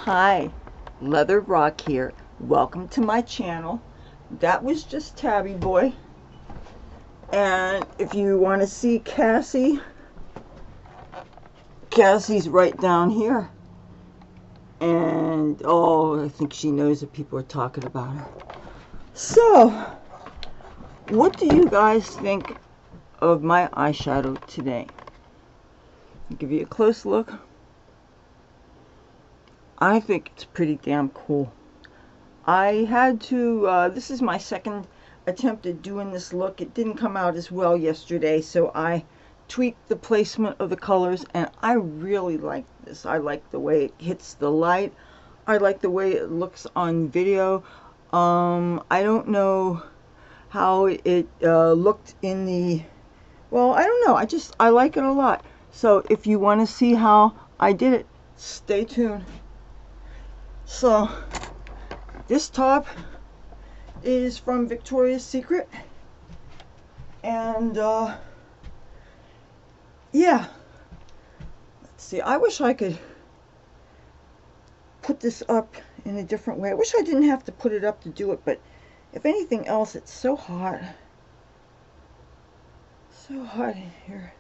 Hi, Leather Rokk here. Welcome to my channel. That was just Tabby Boy. And if you want to see Cassie, Cassie's right down here. And oh, I think she knows that people are talking about her. So, what do you guys think of my eyeshadow today? I'll give you a close look. I think it's pretty damn cool. I had to, this is my second attempt at doing this look. It didn't come out as well yesterday, so I tweaked the placement of the colors, and I really like this. I like the way it hits the light. I like the way it looks on video. I don't know how it looked in the, well, I don't know. I like it a lot. So if you want to see how I did it, stay tuned. So this top is from Victoria's Secret, and yeah, let's see, I wish I could put this up in a different way. I wish I didn't have to put it up to do it, but if anything else, it's so hot in here.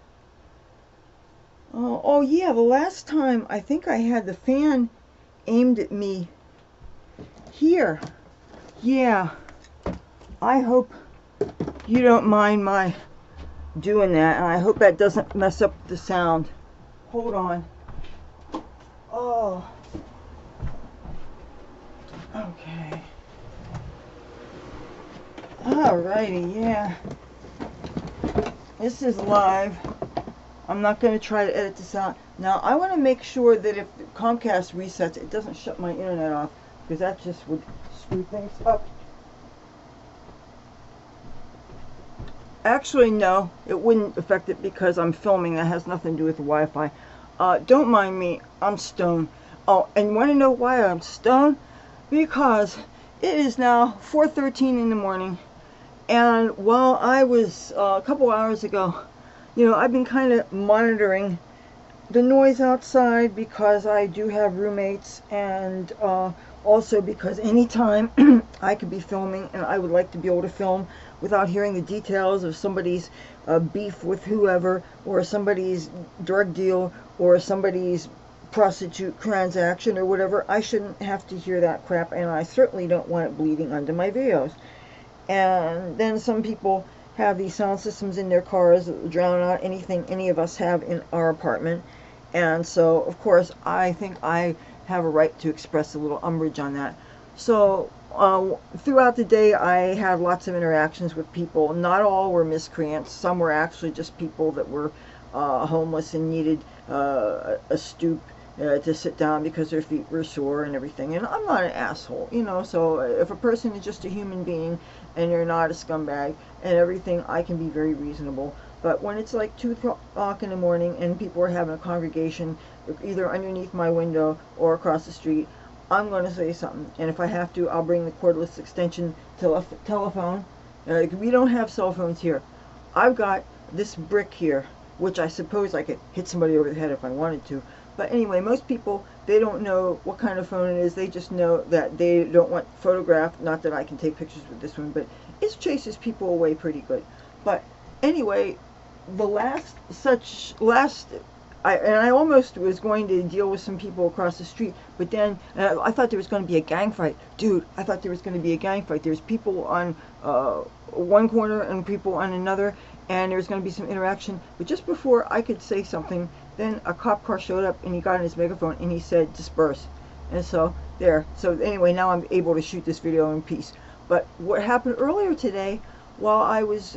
Oh yeah, the last time I think I had the fan aimed at me here. Yeah, I hope you don't mind my doing that, and I hope that doesn't mess up the sound. Hold on. Oh, okay. Alrighty, yeah. This is live. I'm not going to try to edit this out. Now, I want to make sure that if Comcast resets, it doesn't shut my internet off, because that just would screw things up. Actually, no, it wouldn't affect it because I'm filming. That has nothing to do with the Wi-Fi. Don't mind me. I'm stoned. Oh, and you want to know why I'm stoned? Because it is now 4:13 in the morning, and while I was a couple hours ago, you know, I've been kind of monitoring the noise outside because I do have roommates, and also because anytime I could be filming, and I would like to be able to film without hearing the details of somebody's beef with whoever, or somebody's drug deal, or somebody's prostitute transaction, or whatever. I shouldn't have to hear that crap, and I certainly don't want it bleeding under my videos. And then some people have these sound systems in their cars that drown out anything any of us have in our apartment. And so, of course, I think I have a right to express a little umbrage on that. So, throughout the day, I had lots of interactions with people. Not all were miscreants. Some were actually just people that were homeless and needed a stoop to sit down because their feet were sore and everything. And I'm not an asshole, you know. So if a person is just a human being and you're not a scumbag and everything, I can be very reasonable. But when it's like 2 o'clock in the morning and people are having a congregation either underneath my window or across the street, I'm going to say something. And if I have to, I'll bring the cordless extension telephone. We don't have cell phones here. I've got this brick here, which I suppose I could hit somebody over the head if I wanted to. But anyway, most people, they don't know what kind of phone it is. They just know that they don't want photographed. Not that I can take pictures with this one, but it chases people away pretty good. But anyway, the I almost was going to deal with some people across the street, but then I thought there was going to be a gang fight. Dude, I thought there was going to be a gang fight. There's people on one corner and people on another, and there was going to be some interaction. But just before I could say something, then a cop car showed up, and he got on his megaphone, and he said, disperse. And so, there. So anyway, now I'm able to shoot this video in peace. But what happened earlier today, while I was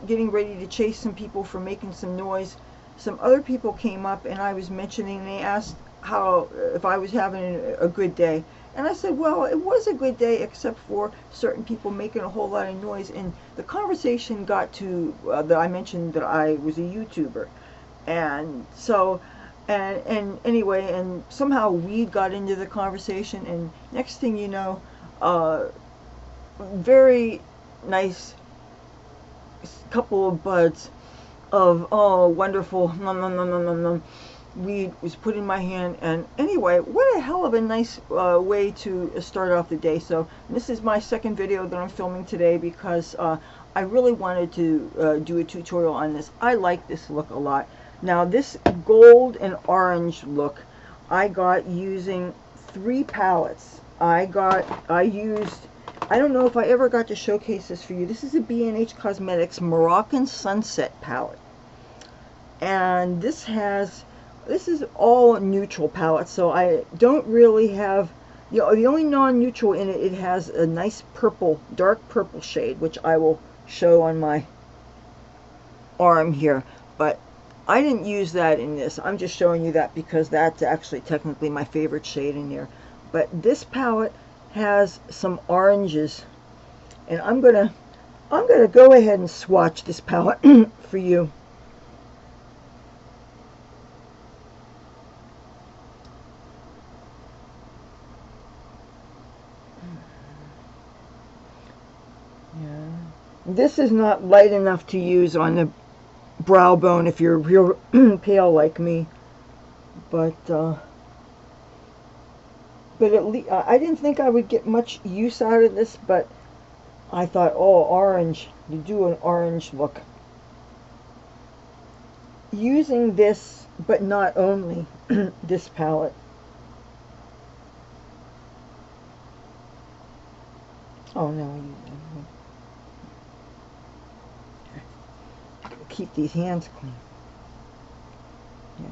getting ready to chase some people for making some noise, some other people came up, and I was mentioning, they asked if I was having a good day. And I said, well, it was a good day, except for certain people making a whole lot of noise. And the conversation got to, that I mentioned that I was a YouTuber. And so, and anyway, and somehow weed got into the conversation, and next thing you know, very nice couple of buds of, oh, wonderful, nom nom nom nom nom nom, weed was put in my hand. And anyway, what a hell of a nice way to start off the day. So this is my second video that I'm filming today because I really wanted to do a tutorial on this. I like this look a lot. Now this gold and orange look I got using 3 palettes. I used, I don't know if I ever got to showcase this for you. This is a BH Cosmetics Moroccan Sunset palette. And this is all neutral palette, so I don't really have, the only non-neutral in it, it has a nice purple, dark purple shade, which I will show on my arm here. But I didn't use that in this. I'm just showing you that because that's actually technically my favorite shade in there. But this palette has some oranges, and I'm gonna go ahead and swatch this palette for you. Yeah. This is not light enough to use on the brow bone if you're real pale like me, but at least I didn't think I would get much use out of this, but I thought, oh, orange, you do an orange look. Using this, but not only this palette. Oh no, keep these hands clean. Yeah.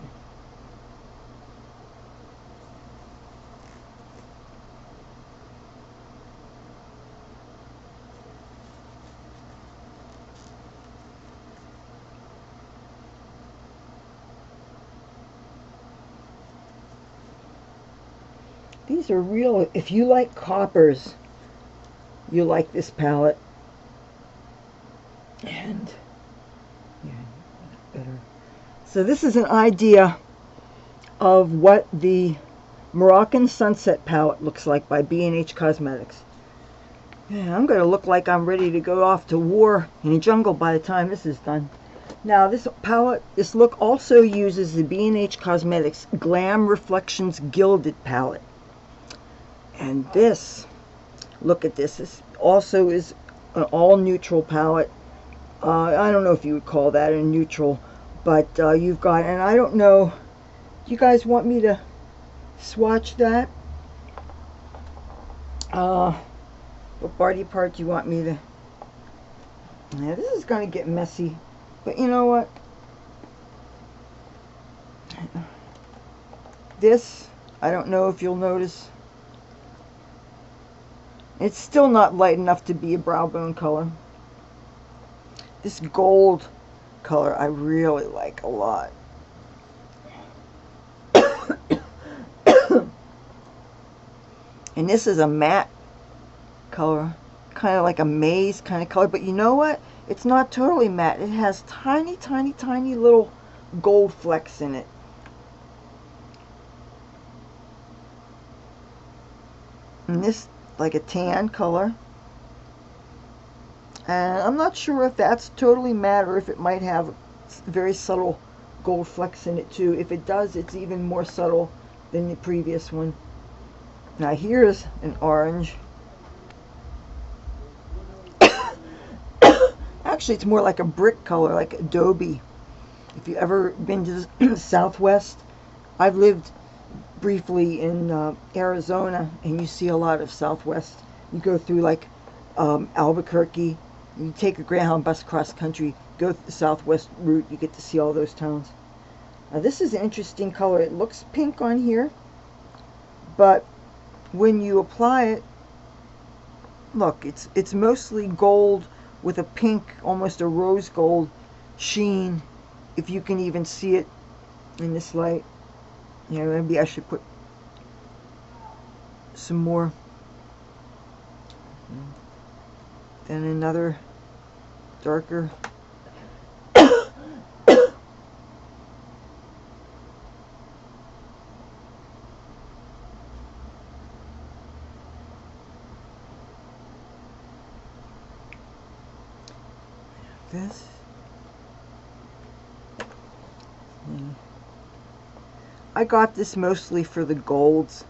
These are real, if you like coppers, you like this palette. And yeah, better. So this is an idea of what the Moroccan Sunset palette looks like by BH Cosmetics. Yeah, I'm going to look like I'm ready to go off to war in the jungle by the time this is done. Now this palette, this look also uses the BH Cosmetics Glam Reflections Gilded palette. And this, look at this, this also is an all neutral palette. I don't know if you would call that a neutral, but you've got, and I don't know, you guys want me to swatch that? What body part do you want me to? Yeah, this is going to get messy, but you know what? This, I don't know if you'll notice, it's still not light enough to be a brow bone color. This gold color I really like a lot. And this is a matte color, kind of like a maize kind of color, but you know what? It's not totally matte. It has tiny, tiny, tiny little gold flecks in it. And this, like a tan color. And I'm not sure if that's totally matte or if it might have very subtle gold flecks in it too. If it does, it's even more subtle than the previous one. Now here's an orange. Actually, it's more like a brick color, like adobe. If you've ever been to the Southwest, I've lived briefly in Arizona, and you see a lot of Southwest. You go through like Albuquerque, you take a Greyhound bus across country, go the Southwest route, you get to see all those towns. Now this is an interesting color. It looks pink on here, but when you apply it, look, it's mostly gold with a pink, almost a rose gold sheen, if you can even see it in this light. Yeah, maybe I should put some more. Then another darker. This. I got this mostly for the golds.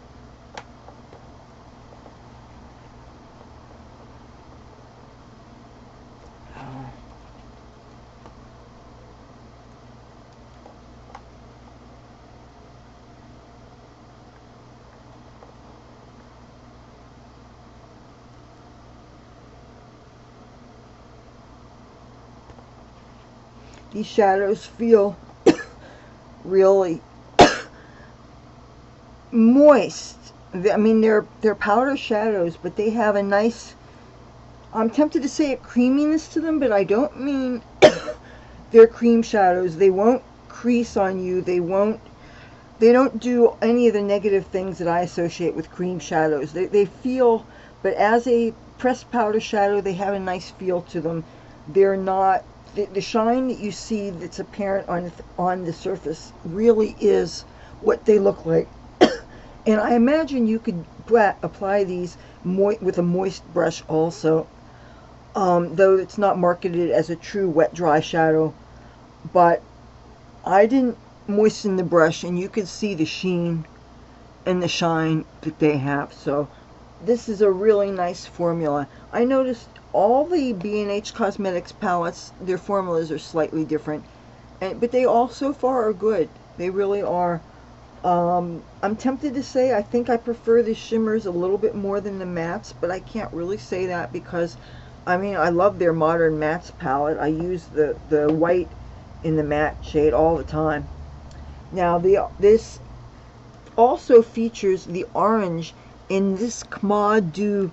These shadows feel really moist. I mean, they're powder shadows, but they have a nice, I'm tempted to say a creaminess to them, but I don't mean they're cream shadows. They won't crease on you. They don't do any of the negative things that I associate with cream shadows. They feel, but as a pressed powder shadow, they have a nice feel to them. They're not, the shine that you see that's apparent on the surface really is what they look like. And I imagine you could apply these with a moist brush also, though it's not marketed as a true wet dry shadow. But I didn't moisten the brush, and you can see the sheen and the shine that they have. So this is a really nice formula. I noticed all the BH Cosmetics palettes, their formulas are slightly different, but they all so far are good. They really are. I'm tempted to say I think I prefer the shimmers a little bit more than the mattes, but I can't really say that because, I mean, I love their Modern Mattes palette. I use the white in the matte shade all the time. Now, this also features the orange in this CmaaDU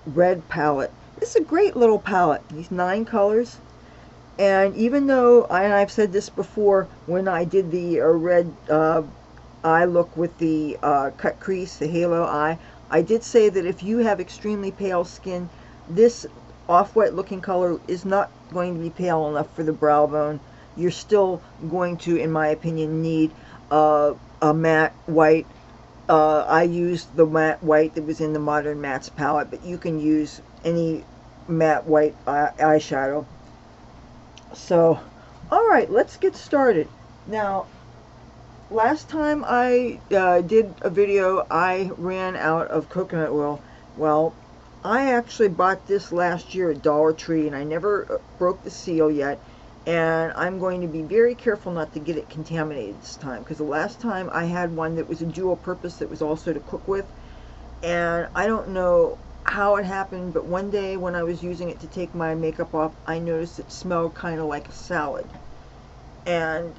RED palette. It's a great little palette, these 9 colors. And even though, and I've said this before, when I did the red eye look with the cut crease, the halo eye, I did say that if you have extremely pale skin, this off-white looking color is not going to be pale enough for the brow bone. You're still going to, in my opinion, need a matte white. I used the matte white that was in the Modern Mattes palette, but you can use any matte white eyeshadow. So, alright, let's get started. Now, last time I did a video, I ran out of coconut oil. Well, I actually bought this last year at Dollar Tree, and I never broke the seal yet. And I'm going to be very careful not to get it contaminated this time, because the last time I had one that was a dual purpose that was also to cook with, and I don't know how it happened, but one day when I was using it to take my makeup off, I noticed it smelled kind of like a salad. And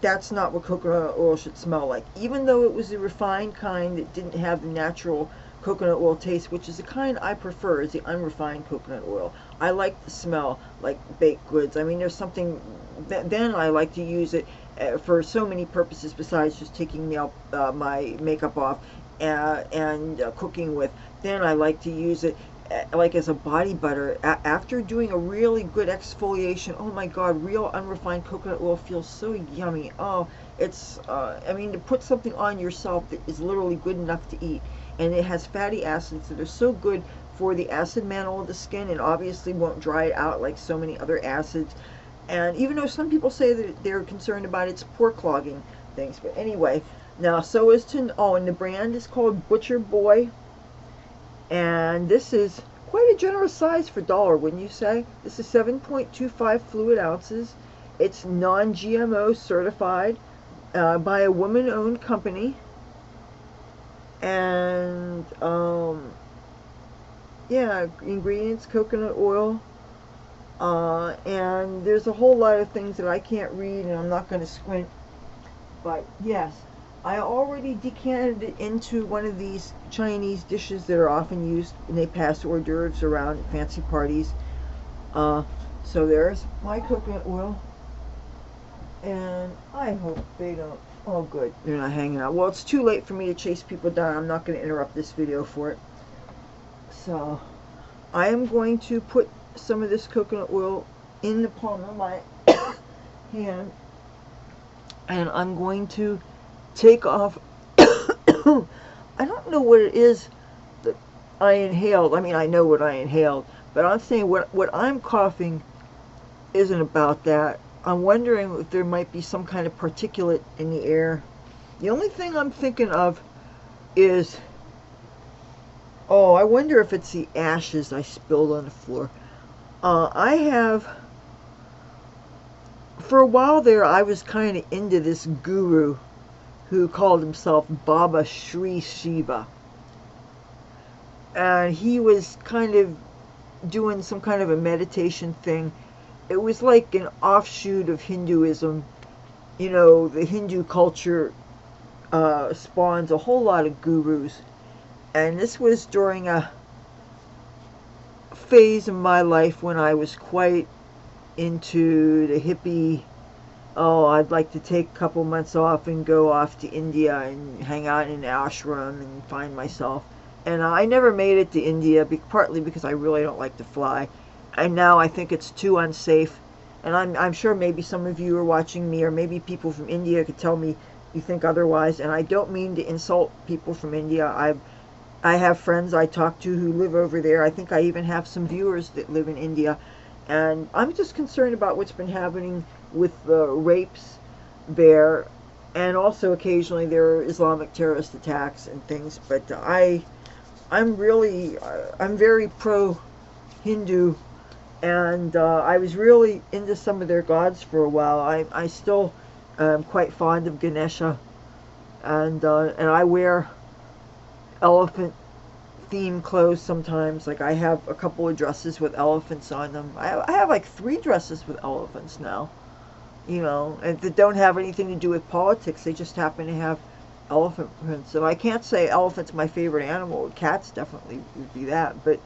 that's not what coconut oil should smell like. Even though it was a refined kind that didn't have the natural coconut oil taste, which is the kind I prefer, is the unrefined coconut oil. I like the smell like baked goods. I mean, there's something, then I like to use it for so many purposes besides just taking my makeup off and cooking with. Then I like to use it like as a body butter after doing a really good exfoliation. Oh my god, real unrefined coconut oil feels so yummy. Oh, it's I mean, to put something on yourself that is literally good enough to eat, and it has fatty acids that are so good for the acid mantle of the skin, and obviously won't dry it out like so many other acids. And even though some people say that they're concerned about its pore clogging things, but anyway, now so as to, oh, and the brand is called Butcher Boy, and this is quite a generous size for $1, wouldn't you say? This is 7.25 fluid ounces. It's non-GMO certified by a woman-owned company, and yeah, ingredients: coconut oil, and there's a whole lot of things that I can't read, and I'm not going to squint, but yes, I already decanted it into one of these Chinese dishes that are often used when they pass hors d'oeuvres around at fancy parties. So there's my coconut oil, and I hope they don't, oh good, they're not hanging out. Well, it's too late for me to chase people down. I'm not going to interrupt this video for it. So I am going to put some of this coconut oil in the palm of my hand, and I'm going to take off I don't know what it is that I inhaled. I mean, I know what I inhaled, but I'm saying what I'm coughing isn't about that. I'm wondering if there might be some kind of particulate in the air. The only thing I'm thinking of is, oh, I wonder if it's the ashes I spilled on the floor. I have, for a while there, I was kind of into this guru who called himself Baba Sri Shiva. And he was kind of doing some kind of a meditation thing. It was like an offshoot of Hinduism. You know, the Hindu culture spawns a whole lot of gurus. And this was during a phase in my life when I was quite into the hippie, oh, I'd like to take a couple months off and go off to India and hang out in an ashram and find myself. And I never made it to India, partly because I really don't like to fly. And now I think it's too unsafe. And I'm sure maybe some of you are watching me, or maybe people from India could tell me you think otherwise. And I don't mean to insult people from India. I have friends I talk to who live over there. I think I even have some viewers that live in India. And I'm just concerned about what's been happening with the rapes there. And also occasionally there are Islamic terrorist attacks and things. But I'm very pro-Hindu. And I was really into some of their gods for a while. I still am quite fond of Ganesha. And I wear elephant theme clothes sometimes. Like I have a couple of dresses with elephants on them. I have like 3 dresses with elephants now, you know, and that don't have anything to do with politics. They just happen to have elephant prints. And I can't say elephant's my favorite animal. Cats definitely would be that, but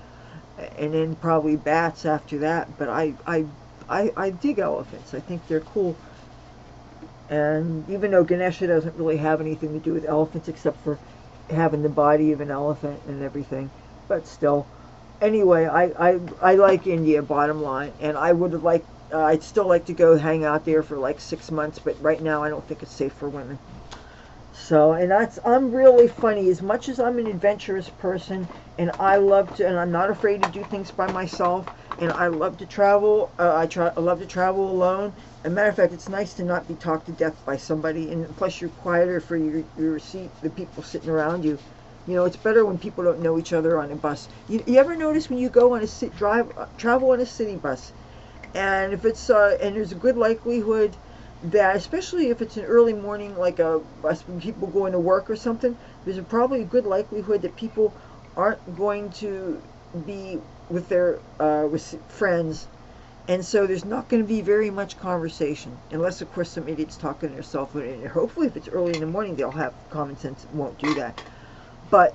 and then probably bats after that. But I dig elephants. I think they're cool. And even though Ganesha doesn't really have anything to do with elephants except for having the body of an elephant and everything, but still, anyway, I like India, bottom line, and I would have liked, I'd still like to go hang out there for like 6 months, but right now I don't think it's safe for women. So, and I'm really funny. As much as I'm an adventurous person, and I love to, and I'm not afraid to do things by myself, and I love to travel, I love to travel alone. As a matter of fact, it's nice to not be talked to death by somebody, and plus you're quieter for your seat, the people sitting around you. You know, it's better when people don't know each other on a bus. You ever notice when you go on a travel on a city bus, and if it's and there's a good likelihood that, especially if it's an early morning, like a bus when people going to work or something, there's probably a good likelihood that people aren't going to be with their with friends. And so there's not going to be very much conversation, unless of course some idiot's talking to their cell phone. And hopefully if it's early in the morning, they'll have common sense and won't do that. But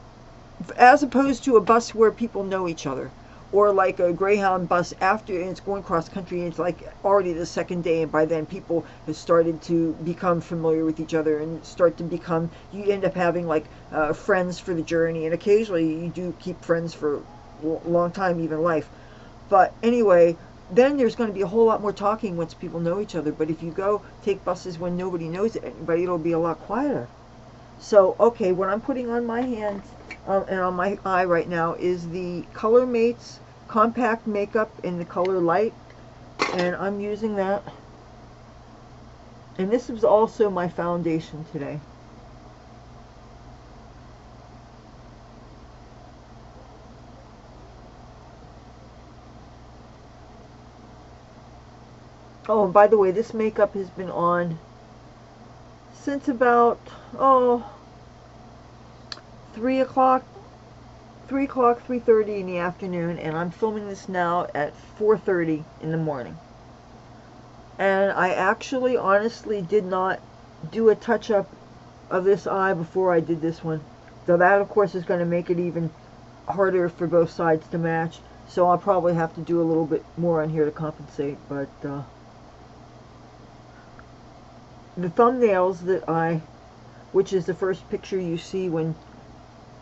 as opposed to a bus where people know each other, or like a Greyhound bus after, and it's going cross country, and it's like already the second day, and by then people have started to become familiar with each other and start to become, you end up having like friends for the journey, and occasionally you do keep friends for a long time, even life. But anyway, then there's going to be a whole lot more talking once people know each other. But if you go take buses when nobody knows anybody, it'll be a lot quieter. So, okay, what I'm putting on my hands and on my eye right now is the Color Mates Compact Makeup in the color Light. And I'm using that. And this is also my foundation today. Oh, and by the way, this makeup has been on since about, 3 o'clock, 3:30 in the afternoon, and I'm filming this now at 4:30 in the morning. And I actually, honestly, did not do a touch-up of this eye before I did this one. So that, of course, is going to make it even harder for both sides to match. So I'll probably have to do a little bit more on here to compensate, but the thumbnails that which is the first picture you see when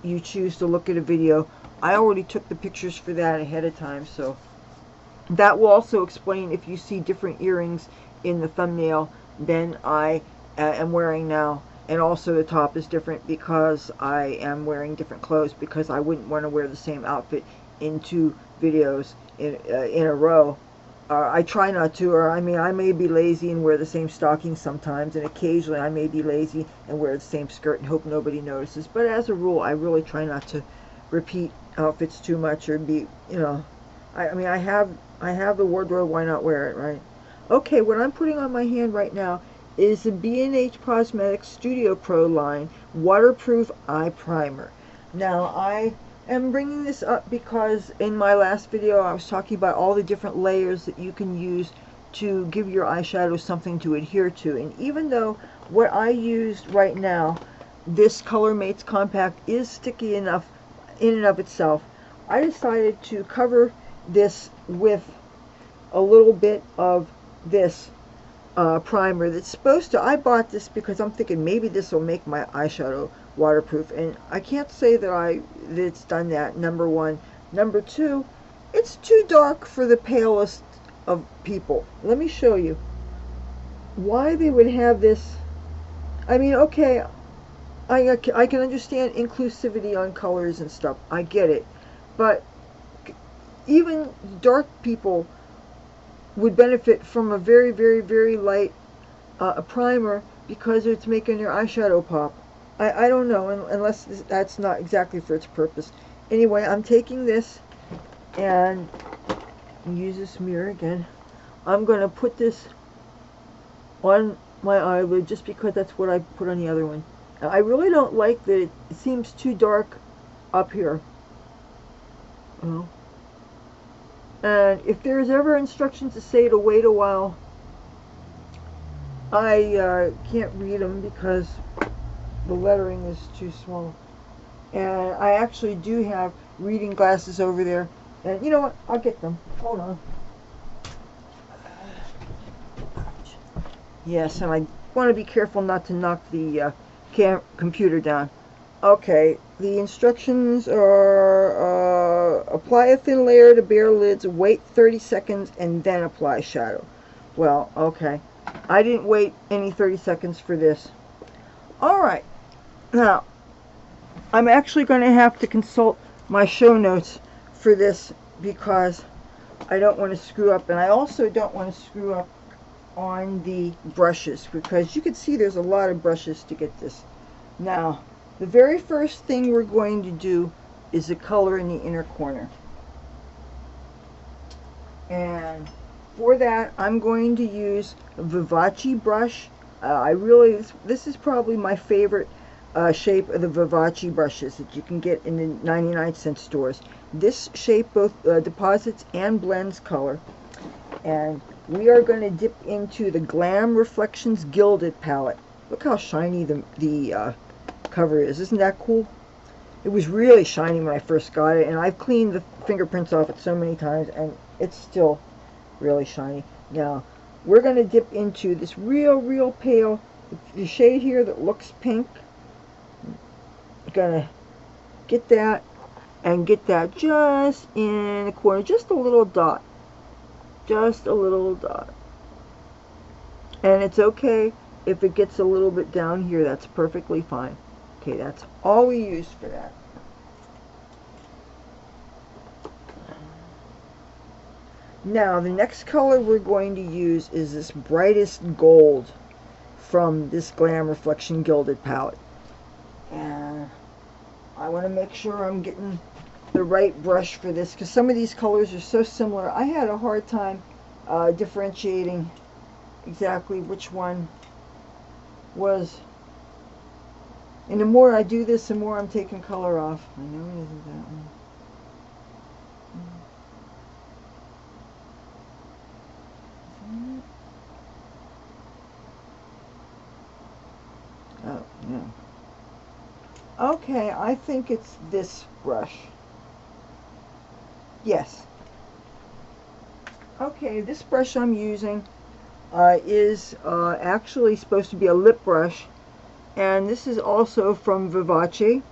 you choose to look at a video, I already took the pictures for that ahead of time, so that will also explain if you see different earrings in the thumbnail than I am wearing now. And also the top is different because I am wearing different clothes, because I wouldn't want to wear the same outfit in 2 videos in a row. I try not to, or I mean, I may be lazy and wear the same stockings sometimes, and occasionally I may be lazy and wear the same skirt and hope nobody notices. But as a rule, I really try not to repeat outfits too much or be, you know, I mean, I have the wardrobe, why not wear it, right? Okay, what I'm putting on my hand right now is the BH Cosmetics Studio Pro line waterproof eye primer. Now, I am bringing this up because in my last video I was talking about all the different layers that you can use to give your eyeshadow something to adhere to. And even though what I used right now, this Color Mates Compact, is sticky enough in and of itself, I decided to cover this with a little bit of this primer that's supposed to, I bought this because I'm thinking maybe this will make my eyeshadow waterproof, and I can't say that it's done that, number one. Number two, it's too dark for the palest of people. Let me show you why they would have this. I mean, okay, I can understand inclusivity on colors and stuff, I get it, but even dark people would benefit from a very, very, very light primer because it's making your eyeshadow pop. I don't know, unless that's not exactly for its purpose. Anyway, I'm taking this and use this mirror again. I'm going to put this on my eyelid just because that's what I put on the other one. Now, I really don't like that it seems too dark up here. Well, and if there's ever instructions to say to wait a while, I can't read them because the lettering is too small. And I actually do have reading glasses over there. And you know what? I'll get them. Hold on. Yes, and I want to be careful not to knock the computer down. Okay, the instructions are apply a thin layer to bare lids, wait 30 seconds, and then apply shadow. Well, okay. I didn't wait any 30 seconds for this. Alright. Now, I'm actually going to have to consult my show notes for this because I don't want to screw up, and I also don't want to screw up on the brushes because you can see there's a lot of brushes to get this. Now, the very first thing we're going to do is the color in the inner corner. And for that, I'm going to use a Vivace brush. This is probably my favorite shape of the Vivace brushes that you can get in the 99-cent stores. This shape both deposits and blends color. And we are going to dip into the Glam Reflections Gilded palette. Look how shiny the cover is. Isn't that cool? It was really shiny when I first got it, and I've cleaned the fingerprints off it so many times, and it's still really shiny. Now, we're going to dip into this real pale, the shade here that looks pink. I'm going to get that, and get that just in the corner, just a little dot. Just a little dot. And it's okay if it gets a little bit down here, that's perfectly fine. Okay, that's all we use for that. Now, the next color we're going to use is this brightest gold from this Glam Reflection Gilded palette. And I want to make sure I'm getting the right brush for this because some of these colors are so similar. I had a hard time differentiating exactly which one was. And the more I do this, the more I'm taking color off. I know it isn't that one. Oh, no. Okay, I think it's this brush. Yes. Okay, this brush I'm using is actually supposed to be a lip brush. And this is also from Vivace,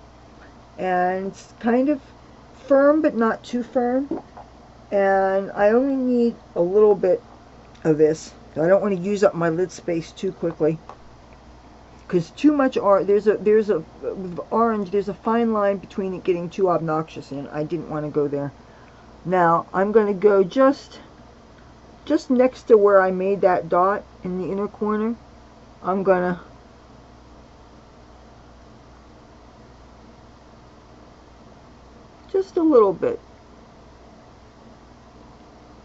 and it's kind of firm but not too firm, and I only need a little bit of this. I don't want to use up my lid space too quickly because too much there's a orange, there's a fine line between it getting too obnoxious, and I didn't want to go there. Now I'm going to go just just next to where I made that dot in the inner corner, I'm gonna just a little bit.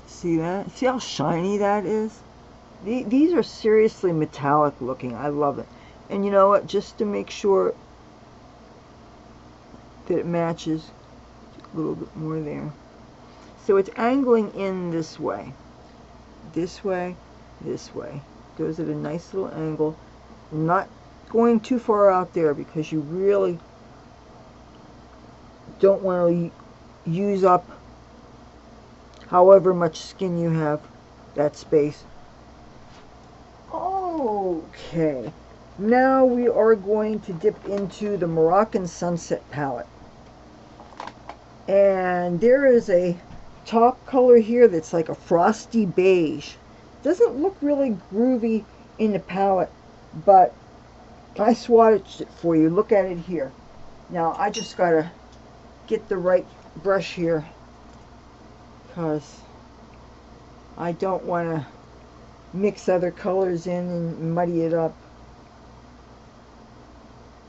See that? See how shiny that is? These are seriously metallic looking. I love it. And you know what? Just to make sure that it matches, a little bit more there. So it's angling in this way. This way, this way. Goes at a nice little angle. Not going too far out there because you really don't want to use up however much skin you have, that space. Okay, now we are going to dip into the Moroccan Sunset palette. And there is a top color here that's like a frosty beige. Doesn't look really groovy in the palette, but I swatched it for you. Look at it here. Now I just gotta get the right brush here because I don't want to mix other colors in and muddy it up.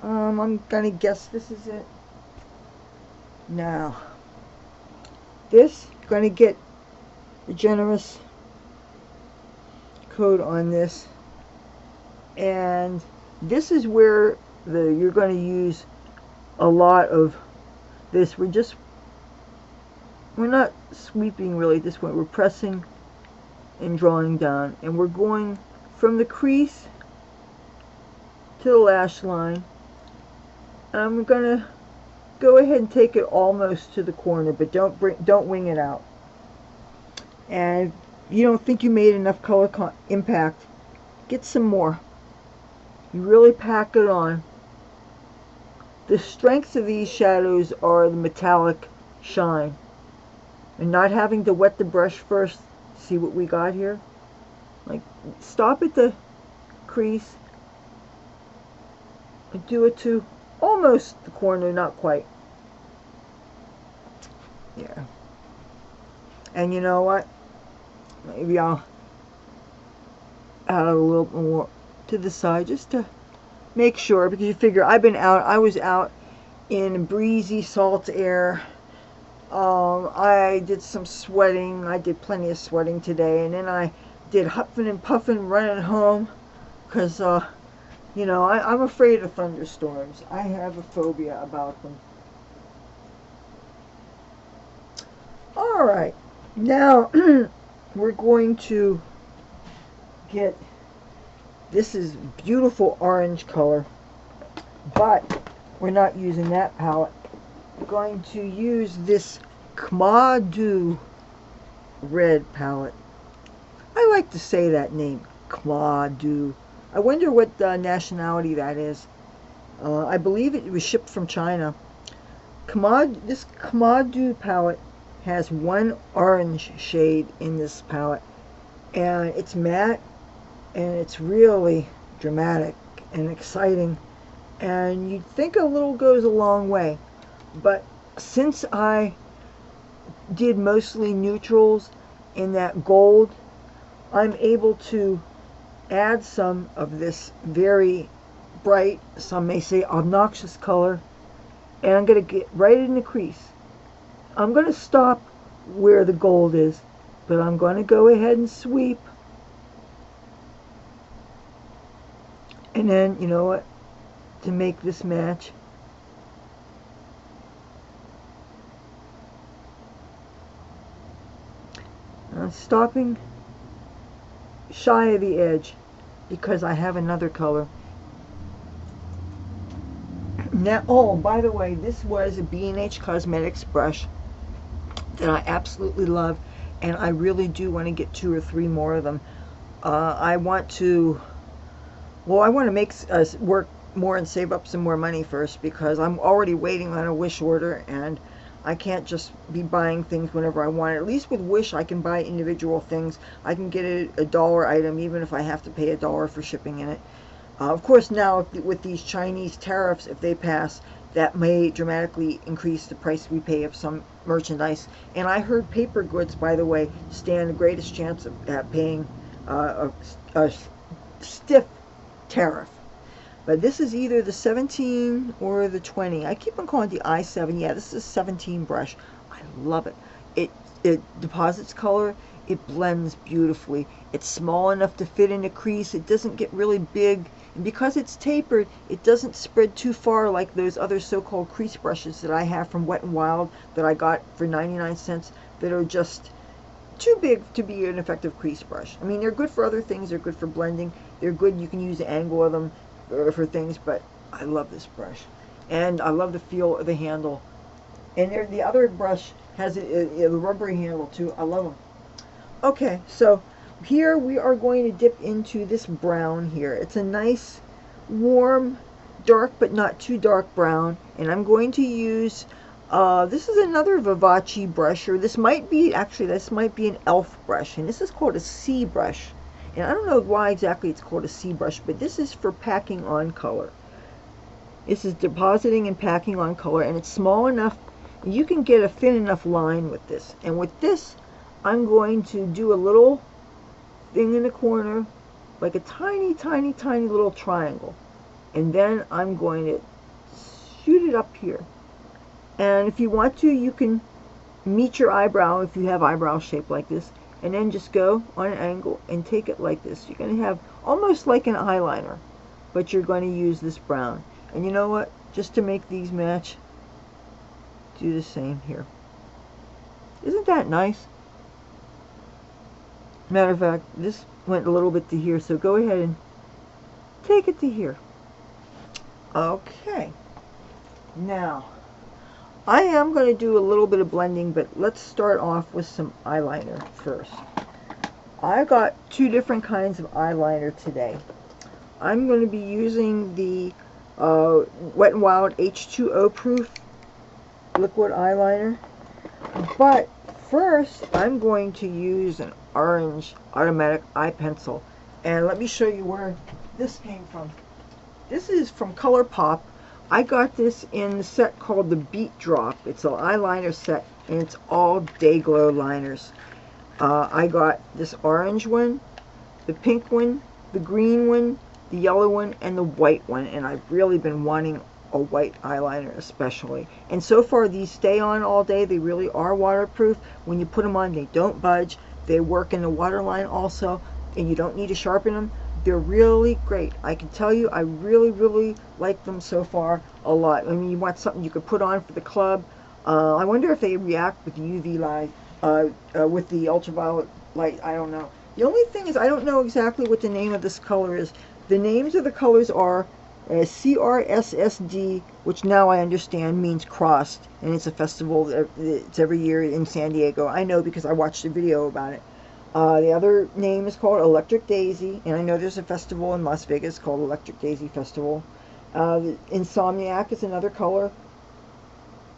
I'm gonna guess this is it. Now this, gonna get a generous coat on this, and this is where you're going to use a lot of this. We're not sweeping really at this point. We're pressing and drawing down, and we're going from the crease to the lash line. And I'm gonna go ahead and take it almost to the corner, but don't wing it out. And if you don't think you made enough color impact, get some more. You really pack it on. The strengths of these shadows are the metallic shine, and not having to wet the brush first. See what we got here? Like, stop at the crease and do it to almost the corner, not quite. Yeah. And you know what? Maybe I'll add a little more to the side just to make sure, because you figure I was out in breezy salt air. I did some sweating. I did plenty of sweating today, and then I did huffing and puffing running home because you know, I'm afraid of thunderstorms. I have a phobia about them. Alright, now we're going to get, this is beautiful orange color, but we're not using that palette. We're going to use this CmaaDU RED palette. I like to say that name, CmaaDU. I wonder what nationality that is. I believe it was shipped from China. This CmaaDU palette has one orange shade in this palette, and it's matte, and it's really dramatic and exciting, and you'd think a little goes a long way, but since I did mostly neutrals in that gold, I'm able to add some of this very bright, some may say obnoxious color, and I'm going to get right in the crease. I'm going to stop where the gold is, but I'm going to go ahead and sweep. And then, you know what, to make this match, I'm stopping shy of the edge because I have another color. Now, oh, by the way, this was a BH Cosmetics brush that I absolutely love, and I really do want to get 2 or 3 more of them. I want to make us work more and save up some more money first, because I'm already waiting on a Wish order, and I can't just be buying things whenever I want. At least with Wish, I can buy individual things. I can get a dollar item, even if I have to pay $1 for shipping in it. Of course, now with these Chinese tariffs, if they pass, that may dramatically increase the price we pay of some merchandise. And I heard paper goods, by the way, stand the greatest chance of paying a stiff tariff. But this is either the 17 or the 20. I keep on calling it the i7. Yeah, this is a 17 brush. I love it. It deposits color. It blends beautifully. It's small enough to fit in a crease. It doesn't get really big. And because it's tapered, it doesn't spread too far like those other so-called crease brushes that I have from Wet n Wild that I got for 99 cents that are just too big to be an effective crease brush. I mean, they're good for other things. They're good for blending. They're good. You can use the angle of them for things, but I love this brush. And I love the feel of the handle. And the other brush has a rubbery handle too. I love them. Okay, so here we are going to dip into this brown here. It's a nice, warm, dark but not too dark brown. And I'm going to use, this is another Vivace brush, or this might be, actually this might be an e.l.f. brush. And this is called a C brush. And I don't know why exactly it's called a C brush, but this is for packing on color. This is depositing and packing on color, and it's small enough, you can get a thin enough line with this. And with this, I'm going to do a little thing in the corner, like a tiny, tiny, tiny little triangle. And then I'm going to shoot it up here. And if you want to, you can meet your eyebrow if you have eyebrow shaped like this. And then just go on an angle and take it like this. You're going to have almost like an eyeliner, but you're going to use this brown. And you know what? Just to make these match, do the same here. Isn't that nice? Matter of fact, this went a little bit to here, so go ahead and take it to here. Okay. Now, I am going to do a little bit of blending, but let's start off with some eyeliner first. I got two different kinds of eyeliner today. I'm going to be using the Wet n Wild H2O proof liquid eyeliner, but first I'm going to use an orange automatic eye pencil, and let me show you where this came from. This is from ColourPop. I got this in the set called the Beat Drop. It's an eyeliner set, and it's all dayglow liners. I got this orange one, the pink one, the green one, the yellow one, and the white one. And I've really been wanting a white eyeliner especially. And so far these stay on all day. They really are waterproof. When you put them on, they don't budge. They work in the Waterline also, and you don't need to sharpen them. They're really great. I can tell you, I really, really like them so far a lot. I mean, you want something you could put on for the club. I wonder if they react with the UV light, with the ultraviolet light. I don't know. The only thing is, I don't know exactly what the name of this color is. The names of the colors are CRSSD, which now I understand means crossed, and it's a festival. It's every year in San Diego. I know because I watched a video about it. The other name is called Electric Daisy, and I know there's a festival in Las Vegas called Electric Daisy Festival. Insomniac is another color.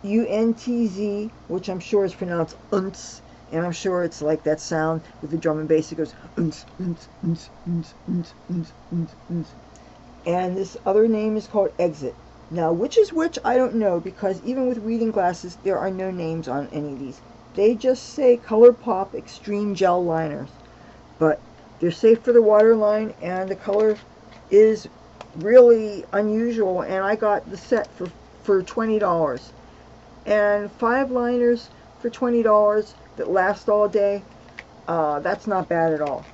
UNTZ, which I'm sure is pronounced unts, and I'm sure it's like that sound with the drum and bass. It goes unts, unts, unts, unts, unts, unts, unts, unts. And this other name is called Exit. Now, which is which, I don't know, because even with reading glasses, there are no names on any of these. They just say ColourPop Extreme Gel Liners. But they're safe for the Waterline, and the color is really unusual. And I got the set for $20. And 5 liners for $20 that last all day, that's not bad at all.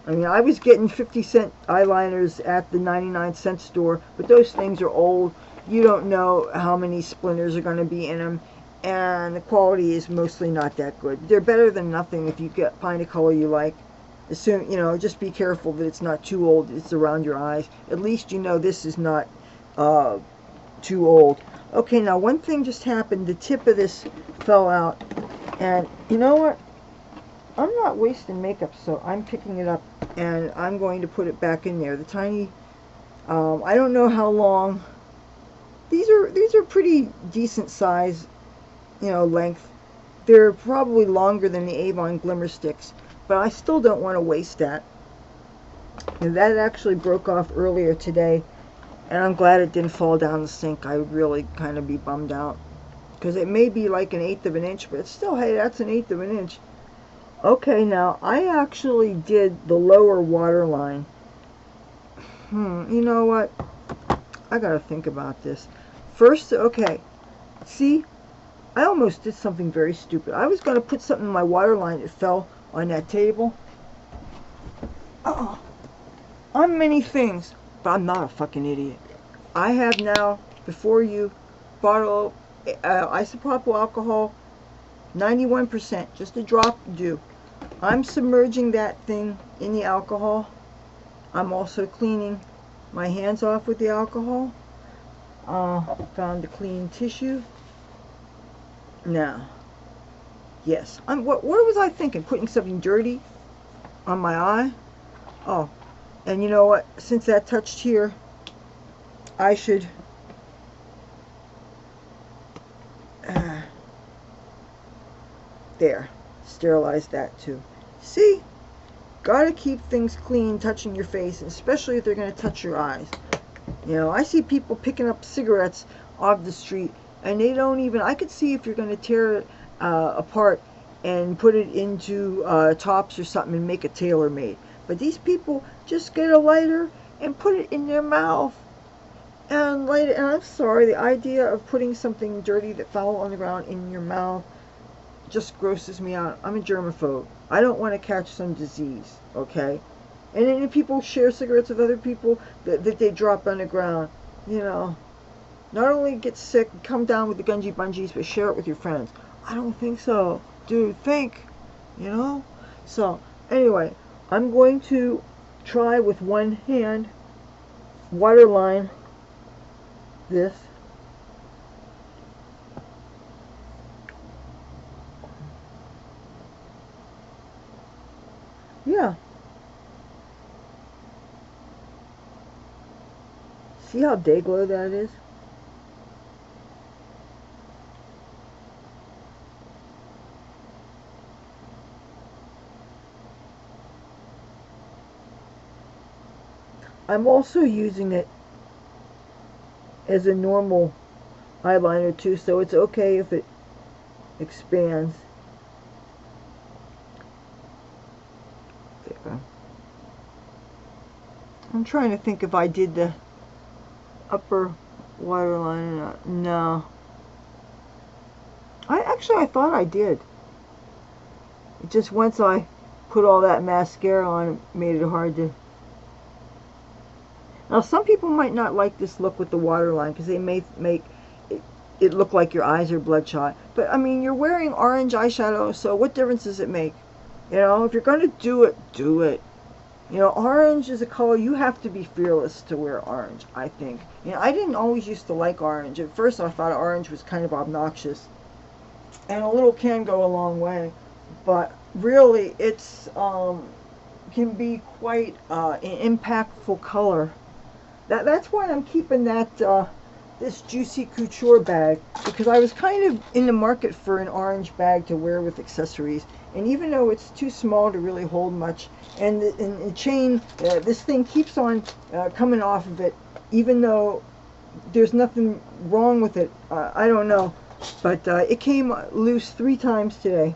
I mean, I was getting 50-cent eyeliners at the 99-cent store, but those things are old. You don't know how many splinters are going to be in them, and the quality is mostly not that good. They're better than nothing if you find a color you like. Assume, you know, just be careful that it's not too old. It's around your eyes. At least you know this is not too old. Okay, now one thing just happened. The tip of this fell out, and you know what? I'm not wasting makeup, so I'm picking it up and I'm going to put it back in there. The tiny, I don't know how long. These are pretty decent size, you know, length. They're probably longer than the Avon Glimmer Sticks, but I still don't want to waste that. And that actually broke off earlier today, And I'm glad it didn't fall down the sink. I would really kind of be bummed out. Because it may be like 1/8 of an inch, but it's still, hey, that's 1/8 of an inch. Okay, now, I actually did the lower waterline. You know what? I gotta think about this. First, okay, see, I almost did something very stupid. I was gonna put something in my waterline that fell on that table. I'm many things, but I'm not a fucking idiot. I have now, before you, bottle isopropyl alcohol, 91%, just a drop do. I'm submerging that thing in the alcohol. I'm also cleaning my hands off with the alcohol. Found a clean tissue. Now, yes, what was I thinking? Putting something dirty on my eye? Oh, and you know what? Since that touched here, I should there, sterilize that too. See, gotta keep things clean, touching your face, especially if they're gonna touch your eyes. You know, I see people picking up cigarettes off the street, and they don't even, I could see if you're gonna tear it apart and put it into tops or something and make a tailor-made. But these people just get a lighter and put it in their mouth and light it. And I'm sorry, the idea of putting something dirty that fell on the ground in your mouth just grosses me out. I'm a germaphobe. I don't want to catch some disease, okay? And then if people share cigarettes with other people that they drop on the ground, you know, not only get sick, come down with the gungy bungees, but share it with your friends. I don't think so. Dude, think, you know? So, anyway, I'm going to try with one hand, waterline this. Yeah. See how dayglow that is? I'm also using it as a normal eyeliner too, so it's okay if it expands. There. I'm trying to think if I did the upper waterline or not. No. I thought I did. It just once I put all that mascara on, it made it hard to. Now, some people might not like this look with the waterline because they may make it look like your eyes are bloodshot. But, I mean, you're wearing orange eyeshadow, so what difference does it make? You know, if you're going to do it, do it. You know, orange is a color, you have to be fearless to wear orange, I think. You know, I didn't always used to like orange. At first, I thought orange was kind of obnoxious. And a little can go a long way. But, really, it's can be quite an impactful color. That's why I'm keeping that this Juicy Couture bag, because I was kind of in the market for an orange bag to wear with accessories, and even though it's too small to really hold much, and the chain, this thing keeps on coming off of it, even though there's nothing wrong with it. I don't know, but it came loose 3 times today.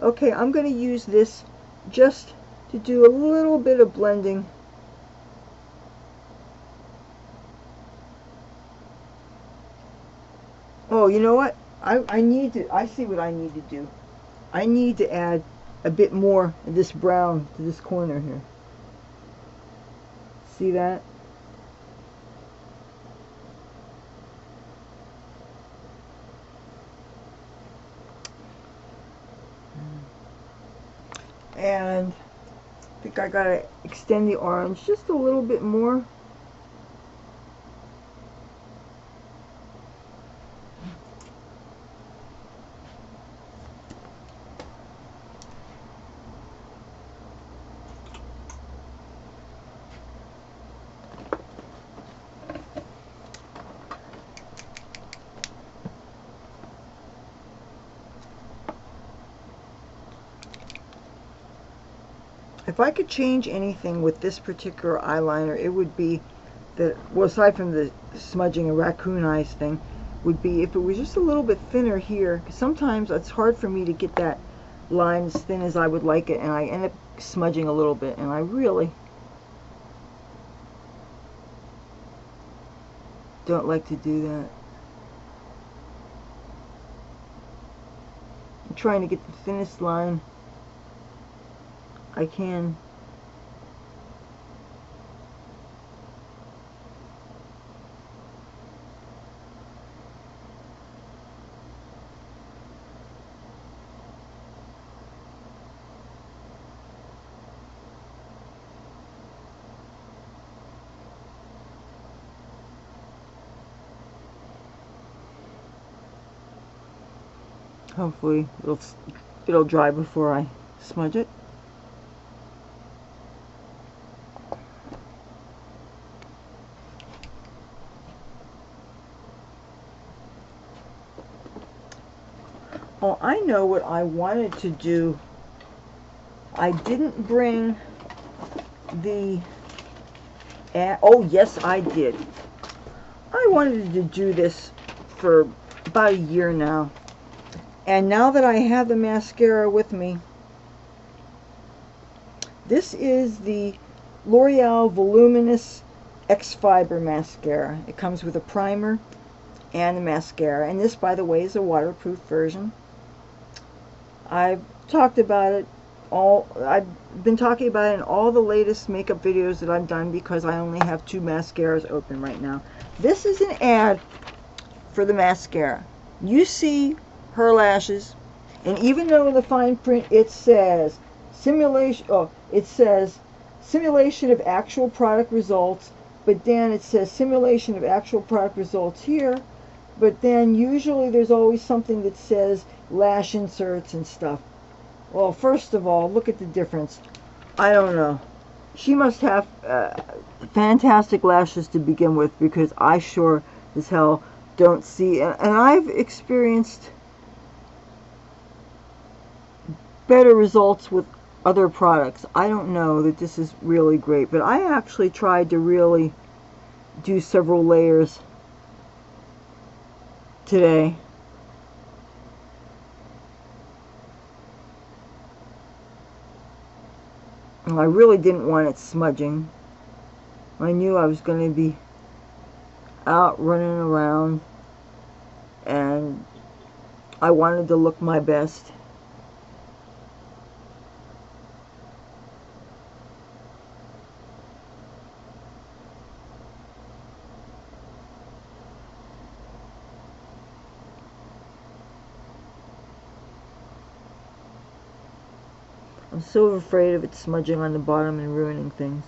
Okay, I'm going to use this just to do a little bit of blending. Oh, you know what? I see what I need to do. I need to add a bit more of this brown to this corner here. See that? And I think I gotta extend the orange just a little bit more. If I could change anything with this particular eyeliner, it would be that, well, aside from the smudging and raccoon eyes thing, would be if it was just a little bit thinner here, because sometimes it's hard for me to get that line as thin as I would like it, and I end up smudging a little bit, and I really don't like to do that. I'm trying to get the thinnest line I can. Hopefully it'll dry before I smudge it. Oh, I know what I wanted to do. I didn't bring the, oh yes I did. I wanted to do this for about a year now. And now that I have the mascara with me, this is the L'Oreal Voluminous X Fiber Mascara. It comes with a primer and the mascara. And this, by the way, is a waterproof version. I've talked about it I've been talking about it in all the latest makeup videos that I've done because I only have 2 mascaras open right now. This is an ad for the mascara. You see her lashes, and even though in the fine print it says simulation, it says simulation of actual product results, but then it says simulation of actual product results here, but then usually there's always something that says lash inserts and stuff. Well, first of all, look at the difference. I don't know. She must have fantastic lashes to begin with, because I sure as hell don't see, and I've experienced better results with other products. I don't know that this is really great, but I actually tried to really do several layers today. And I really didn't want it smudging. I knew I was going to be out running around, and I wanted to look my best. I'm so afraid of it smudging on the bottom and ruining things.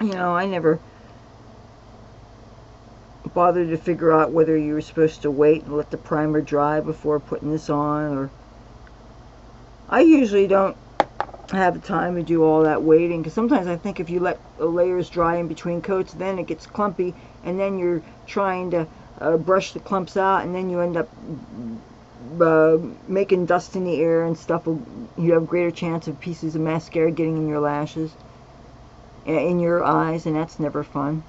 You know, I never bothered to figure out whether you were supposed to wait and let the primer dry before putting this on, or I usually don't have the time to do all that waiting, because sometimes I think if you let the layers dry in between coats, then it gets clumpy, and then you're trying to brush the clumps out, and then you end up making dust in the air and stuff. You have a greater chance of pieces of mascara getting in your lashes, in your eyes, and that's never fun.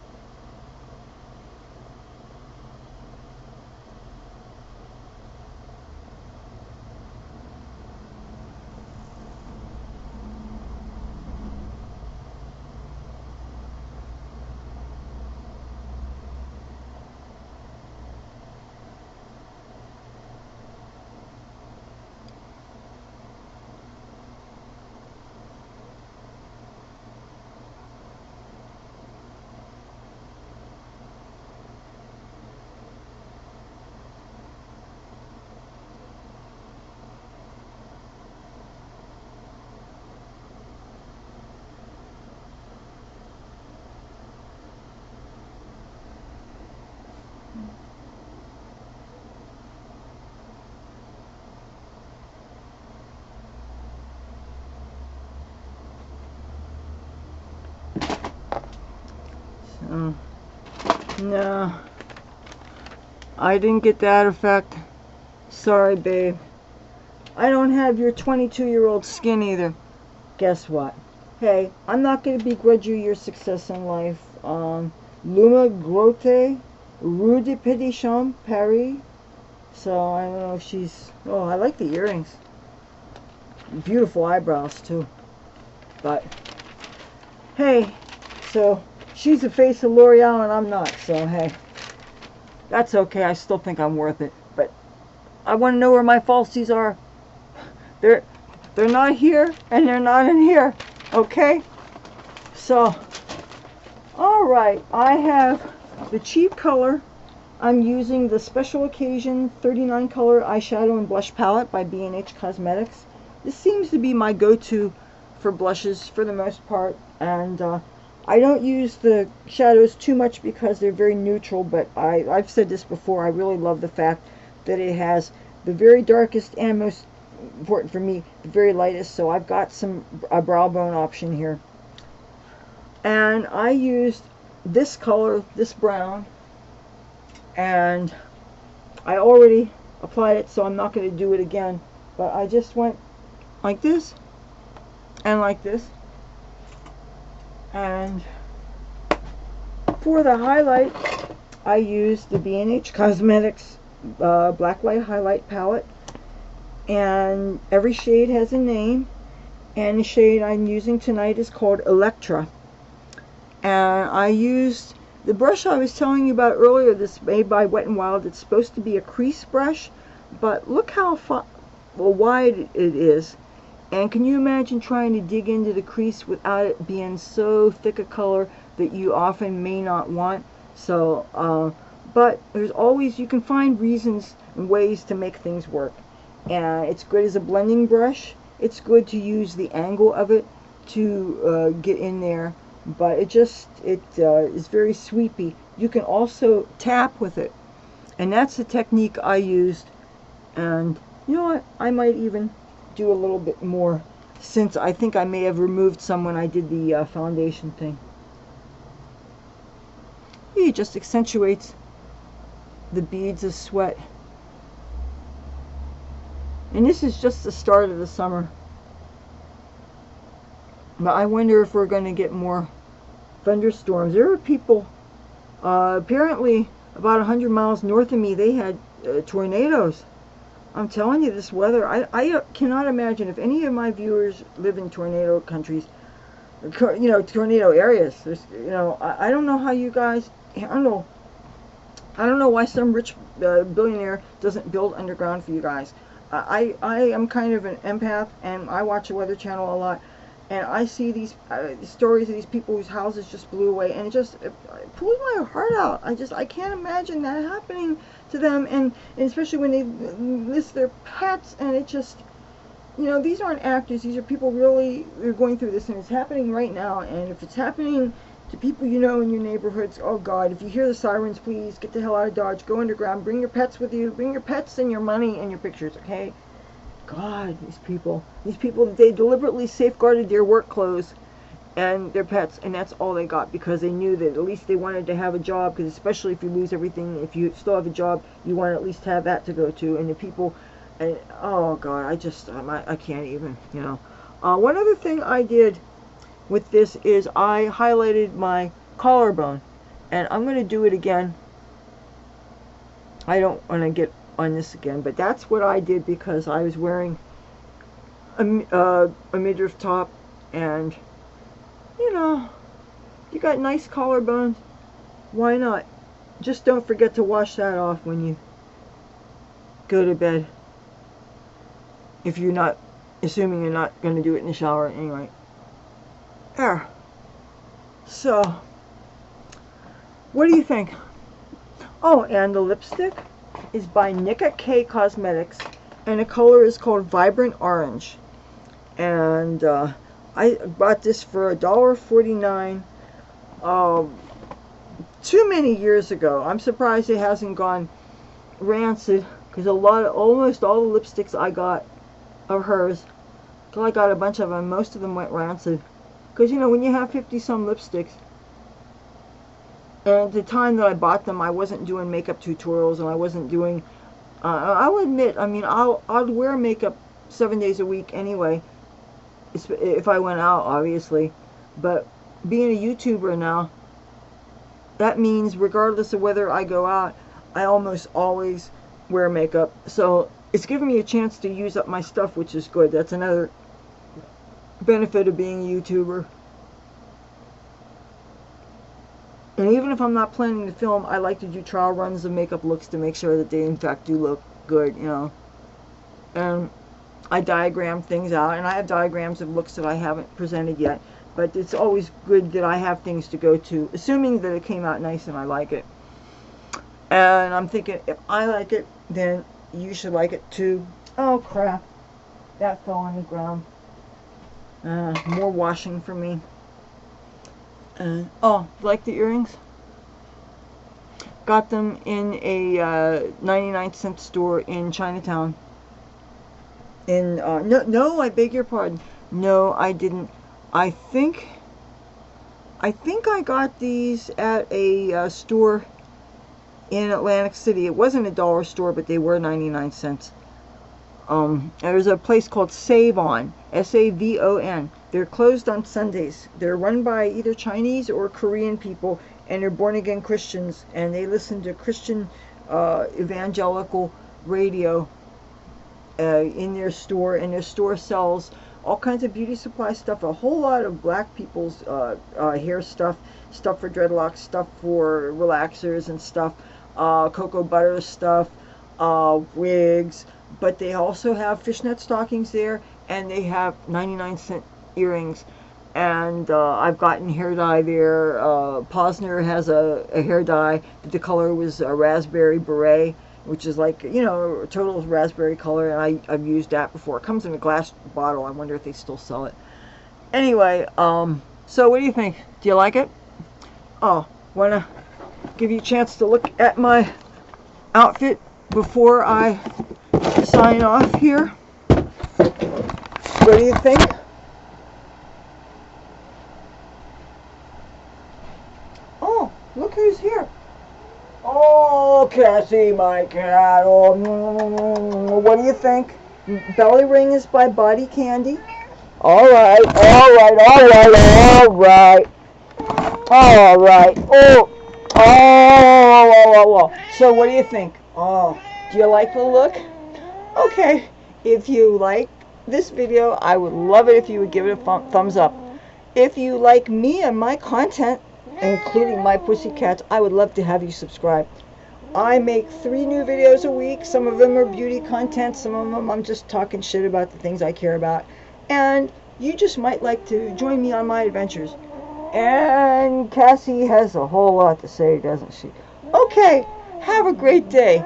No, I didn't get that effect. Sorry, babe. I don't have your 22-year-old skin either. Guess what? Hey, I'm not going to begrudge you your success in life. Luma Grotte, Rue de Petit Champ, Paris. So, I don't know if she's... Oh, I like the earrings. Beautiful eyebrows, too. But, hey, so, she's the face of L'Oreal and I'm not. So, hey, that's okay. I still think I'm worth it. But, I want to know where my falsies are. They're not here and they're not in here. Okay? So, alright, I have the cheap color. I'm using the Special Occasion 39 color eyeshadow and blush palette by BH Cosmetics. This seems to be my go-to for blushes for the most part, and I don't use the shadows too much because they're very neutral, but I've said this before, I really love the fact that it has the very darkest and most important for me, the very lightest, so I've got a brow bone option here. And I used this color, this brown, and I already applied it, so I'm not going to do it again, but I just went like this and like this. And for the highlight, I used the BH Cosmetics Blacklight Highlight Palette, and every shade has a name, and the shade I'm using tonight is called Electra. And I used the brush I was telling you about earlier, this made by Wet n Wild. It's supposed to be a crease brush, but look how wide it is. And can you imagine trying to dig into the crease without it being so thick a color that you often may not want? So, but there's always, you can find reasons and ways to make things work. And it's good as a blending brush. It's good to use the angle of it to get in there, but it is very sweepy. You can also tap with it, and that's the technique I used. And you know what, I might even do a little bit more, since I think I may have removed some when I did the foundation thing. It just accentuates the beads of sweat. And this is just the start of the summer. But I wonder if we're going to get more thunderstorms. There are people, apparently about 100 miles north of me, they had tornadoes. I'm telling you, this weather, I cannot imagine if any of my viewers live in tornado countries, you know, tornado areas. There's, you know, I don't know how you guys, I don't know why some rich billionaire doesn't build underground for you guys. I am kind of an empath, and I watch the Weather Channel a lot, and I see these stories of these people whose houses just blew away, and it pulls my heart out. I can't imagine that happening to them, and especially when they list their pets, and it just, you know, these aren't actors, these are people really, they're going through this, and it's happening right now. And if it's happening to people you know in your neighborhoods, oh God, if you hear the sirens, please get the hell out of Dodge, go underground, bring your pets with you, bring your pets and your money and your pictures, okay? God, these people, they deliberately safeguarded their work clothes and their pets, and that's all they got, because they knew that at least they wanted to have a job, because especially if you lose everything, if you still have a job, you want to at least have that to go to. And the people, and oh God, I can't even, you know. One other thing I did with this is I highlighted my collarbone, and I'm going to do it again. I don't want to get on this again, but that's what I did because I was wearing a midriff top, and you know, you got nice collarbones, why not? Just don't forget to wash that off when you go to bed, if you're not, assuming you're not going to do it in the shower anyway. There. So, what do you think? Oh, and the lipstick is by Nicka K Cosmetics, and the color is called Vibrant Orange. And I bought this for $1.49 too many years ago. I'm surprised it hasn't gone rancid, because almost all the lipsticks I got of hers, till I got a bunch of them, most of them went rancid. Because, you know, when you have 50 some lipsticks, And at the time that I bought them, I wasn't doing makeup tutorials, and I wasn't doing, I will admit, I mean, I'd wear makeup 7 days a week anyway, if I went out, obviously. But being a YouTuber now, that means regardless of whether I go out, I almost always wear makeup. So it's giving me a chance to use up my stuff, which is good. That's another benefit of being a YouTuber. And even if I'm not planning to film, I like to do trial runs of makeup looks to make sure that they in fact do look good, you know. And I diagram things out, and I have diagrams of looks that I haven't presented yet. But it's always good that I have things to go to, assuming that it came out nice and I like it. And I'm thinking, if I like it, then you should like it too. Oh crap, that fell on the ground. More washing for me. Oh, like the earrings? Got them in a 99-cent store in Chinatown. No, I beg your pardon. No, I didn't. I think I got these at a store in Atlantic City. It wasn't a dollar store, but they were 99 cents. There's a place called Savon, S-A-V-O-N. They're closed on Sundays. They're run by either Chinese or Korean people, and they're born-again Christians, and they listen to Christian evangelical radio in their store, and their store sells all kinds of beauty supply stuff, a whole lot of black people's hair stuff, stuff for dreadlocks, stuff for relaxers and stuff, cocoa butter stuff, wigs, but they also have fishnet stockings there, and they have 99-cent earrings. And I've gotten hair dye there. Posner has a hair dye. The color was a raspberry beret, which is like, you know, a total raspberry color, and I've used that before. It comes in a glass bottle. I wonder if they still sell it. Anyway, so what do you think? Do you like it? Oh, want to give you a chance to look at my outfit before I sign off here. What do you think? Oh, look who's here. Oh, Cassie, my cat. Oh, what do you think? Belly Ring is by Body Candy. All right. Oh. So what do you think? Oh, do you like the look? Okay. If you like this video, I would love it if you would give it a thumbs up. If you like me and my content, including my pussycats, I would love to have you subscribe. I make 3 new videos a week. Some of them are beauty content, some of them I'm just talking shit about the things I care about. And you just might like to join me on my adventures. And Cassie has a whole lot to say, doesn't she? Okay, have a great day.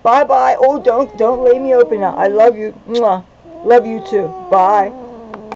Bye bye. Oh, don't lay me open now. I love you. Mwah. Love you too. Bye.